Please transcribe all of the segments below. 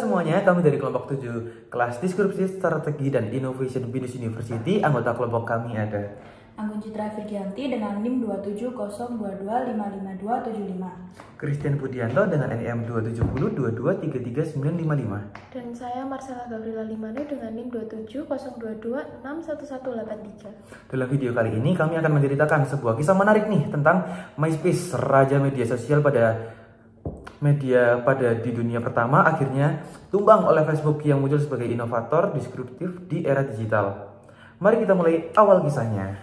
semuanya, kami dari kelompok 7 kelas Diskursif Strategi dan Innovation Binus University. Anggota kelompok kami ada Anggun Citra Firgianti dengan NIM 27022552755. Christian Budianto dengan NIM 27022333955. Dan saya Marcella Gabriela Limanu dengan NIM 27022611183. Dalam video kali ini kami akan menceritakan sebuah kisah menarik nih tentang MySpace, raja media sosial pada di dunia pertama, akhirnya tumbang oleh Facebook yang muncul sebagai inovator disruptif di era digital. Mari kita mulai awal kisahnya.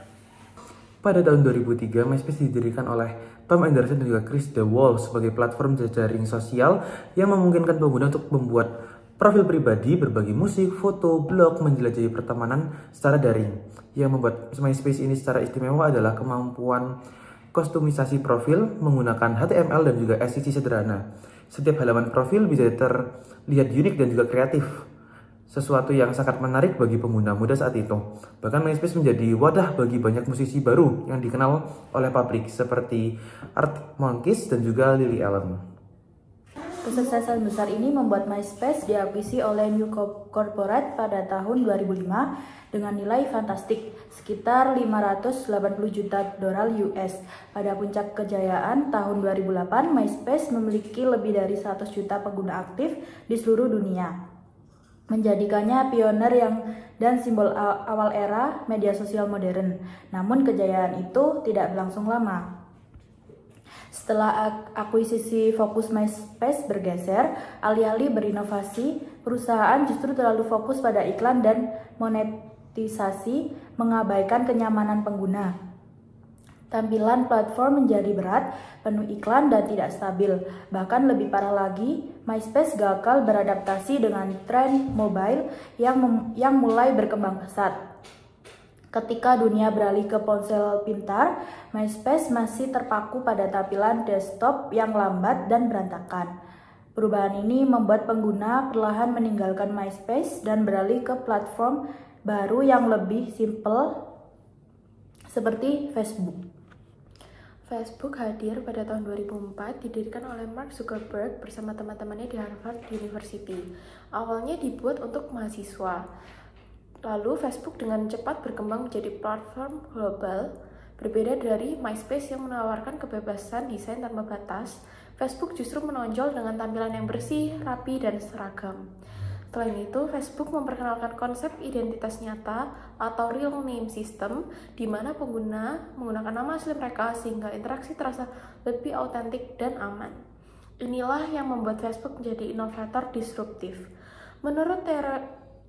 Pada tahun 2003, MySpace didirikan oleh Tom Anderson dan juga Chris DeWolf sebagai platform jejaring sosial yang memungkinkan pengguna untuk membuat profil pribadi, berbagi musik, foto, blog, menjelajahi pertemanan secara daring. Yang membuat MySpace ini secara istimewa adalah kemampuan kostumisasi profil menggunakan HTML dan juga SCC sederhana. Setiap halaman profil bisa terlihat unik dan juga kreatif. Sesuatu yang sangat menarik bagi pengguna muda saat itu. Bahkan MySpace menjadi wadah bagi banyak musisi baru yang dikenal oleh publik seperti Arctic Monkeys dan juga Lily Allen. Kesuksesan besar ini membuat MySpace diakuisisi oleh New Corporate pada tahun 2005 dengan nilai fantastik sekitar $580 juta US. Pada puncak kejayaan tahun 2008, MySpace memiliki lebih dari 100 juta pengguna aktif di seluruh dunia, menjadikannya pioner dan simbol awal era media sosial modern. Namun kejayaan itu tidak berlangsung lama. Setelah akuisisi fokus MySpace bergeser, alih-alih berinovasi, perusahaan justru terlalu fokus pada iklan dan monetisasi, mengabaikan kenyamanan pengguna. Tampilan platform menjadi berat, penuh iklan dan tidak stabil. Bahkan lebih parah lagi, MySpace gagal beradaptasi dengan tren mobile yang mulai berkembang pesat. Ketika dunia beralih ke ponsel pintar, MySpace masih terpaku pada tampilan desktop yang lambat dan berantakan. Perubahan ini membuat pengguna perlahan meninggalkan MySpace dan beralih ke platform baru yang lebih simpel seperti Facebook. Facebook hadir pada tahun 2004, didirikan oleh Mark Zuckerberg bersama teman-temannya di Harvard University. Awalnya dibuat untuk mahasiswa. Lalu Facebook dengan cepat berkembang menjadi platform global. Berbeda dari MySpace yang menawarkan kebebasan desain tanpa batas, Facebook justru menonjol dengan tampilan yang bersih, rapi, dan seragam. Selain itu, Facebook memperkenalkan konsep identitas nyata atau real name system, di mana pengguna menggunakan nama asli mereka sehingga interaksi terasa lebih autentik dan aman. Inilah yang membuat Facebook menjadi inovator disruptif. Menurut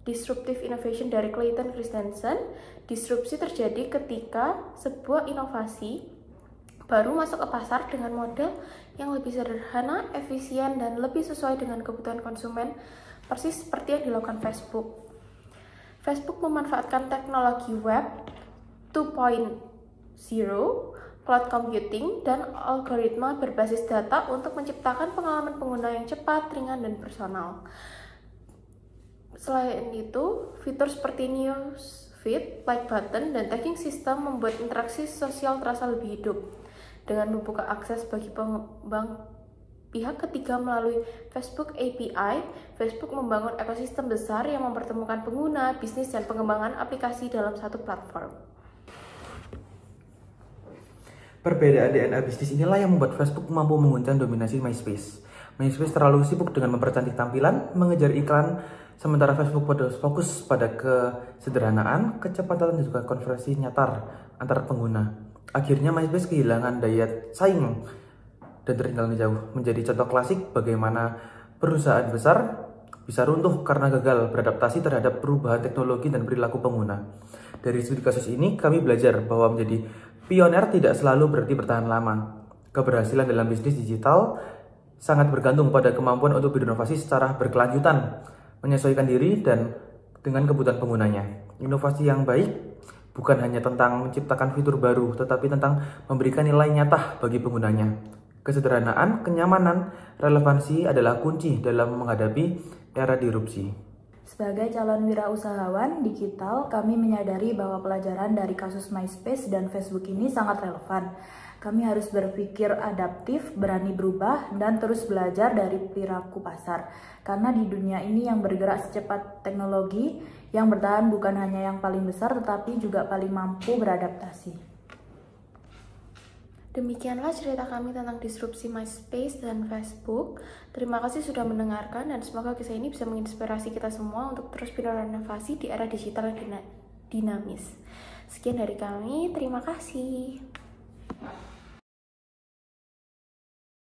Disruptive Innovation dari Clayton Christensen, disrupsi terjadi ketika sebuah inovasi baru masuk ke pasar dengan model yang lebih sederhana, efisien, dan lebih sesuai dengan kebutuhan konsumen, persis seperti yang dilakukan Facebook. Facebook memanfaatkan teknologi web 2.0, cloud computing, dan algoritma berbasis data untuk menciptakan pengalaman pengguna yang cepat, ringan, dan personal. Selain itu, fitur seperti news feed, like button, dan tagging system membuat interaksi sosial terasa lebih hidup. Dengan membuka akses bagi pengembang pihak ketiga melalui Facebook API, Facebook membangun ekosistem besar yang mempertemukan pengguna, bisnis, dan pengembangan aplikasi dalam satu platform. Perbedaan DNA bisnis inilah yang membuat Facebook mampu menguncang dominasi MySpace. MySpace terlalu sibuk dengan mempercantik tampilan, mengejar iklan, sementara Facebook fokus pada kesederhanaan, kecepatan, dan juga konversi nyata antar pengguna. Akhirnya MySpace kehilangan daya saing dan tertinggal jauh, menjadi contoh klasik bagaimana perusahaan besar bisa runtuh karena gagal beradaptasi terhadap perubahan teknologi dan perilaku pengguna. Dari studi kasus ini, kami belajar bahwa menjadi pioner tidak selalu berarti bertahan lama. Keberhasilan dalam bisnis digital sangat bergantung pada kemampuan untuk berinovasi secara berkelanjutan, menyesuaikan diri dan dengan kebutuhan penggunanya. Inovasi yang baik bukan hanya tentang menciptakan fitur baru, tetapi tentang memberikan nilai nyata bagi penggunanya. Kesederhanaan, kenyamanan, relevansi adalah kunci dalam menghadapi era disrupsi. Sebagai calon wirausahawan digital, kami menyadari bahwa pelajaran dari kasus MySpace dan Facebook ini sangat relevan. Kami harus berpikir adaptif, berani berubah, dan terus belajar dari perilaku pasar. Karena di dunia ini yang bergerak secepat teknologi, yang bertahan bukan hanya yang paling besar, tetapi juga paling mampu beradaptasi. Demikianlah cerita kami tentang disrupsi MySpace dan Facebook. Terima kasih sudah mendengarkan dan semoga kisah ini bisa menginspirasi kita semua untuk terus berinovasi di era digital yang dinamis. Sekian dari kami, terima kasih.